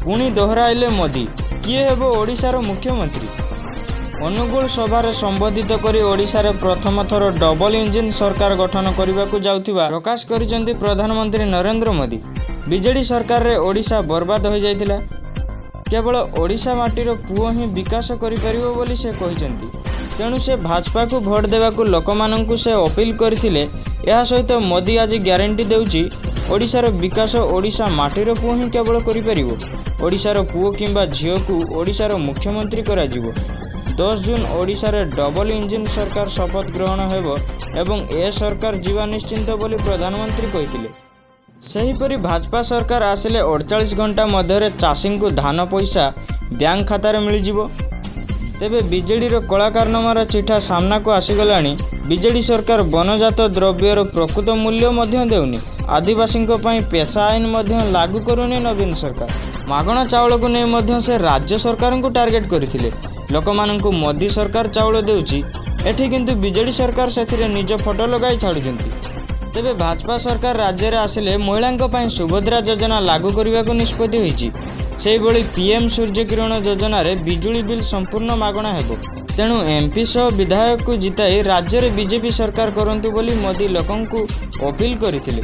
पुणी दोहराइले मोदी किए हेबो ओडिशार मुख्यमंत्री। अनुगुल सभारे संबोधित करी ओडिशारे प्रथम थर डबल इंजिन सरकार गठन करने को जाउथिबा प्रकाश करिसेंती प्रधानमंत्री नरेंद्र मोदी। बीजेडी सरकार रे ओडिशा बर्बाद हो जाइतिला, केवल ओडिशा माटीर पुओ ही विकास करिपरिबो बोली से कहिसेंती। तेणु से भाजपा को भोट देवाकू लोकमानंकू से अपील करथिले। या सहित मोदी आज ग्यारंटी देउची ओडिशार विकास ओडिशा माटीर पुओ ही केवल करिपरिबो। ओडिशार पुओ किंबा झियो को ओडिशार मुख्यमंत्री करा जिवो। 10 जून ओडिशार डबल इंजिन सरकार शपथ ग्रहण हेबो एवं ए सरकार जीवा निश्चिंत बोली प्रधानमंत्री कहिथिले। सेहीपरि भाजपा सरकार आसिले 48 घंटा मध्य चाषी को धान पैसा बैंक खातार मिल जिवो। तेबे बीजेडीर कलाकारनामार चिठा सामना को आसीगलानी। बीजेडी सरकार वनजात द्रव्यर प्रकृत मूल्य मध्य देउनी। आदिवासी पेशा आईन मध्य लागू करूनी नवीन सरकार। मागणा चाउल को नहीं मध्य से राज्य सरकार को टार्गेट करथिले। लोकमानंकु मोदी सरकार चाउल देउची, एठी किंतु बीजेडी सरकार सेथिरे निज फोटो लगाई छाडुचंती। तेबे भाजपा सरकार राज्य रे आसिले महिलांक पई सुभद्रा योजना लागू करने को निष्पत्ति होईची। से भली पीएम सूर्य किरण योजना रे बिजुली बिल संपूर्ण मागणा हेबो। तेणु एमपी सह विधायक को जिताई राज्य रे बीजेपी सरकार करंतु बोली मोदी लोकंकु अपील करथिले।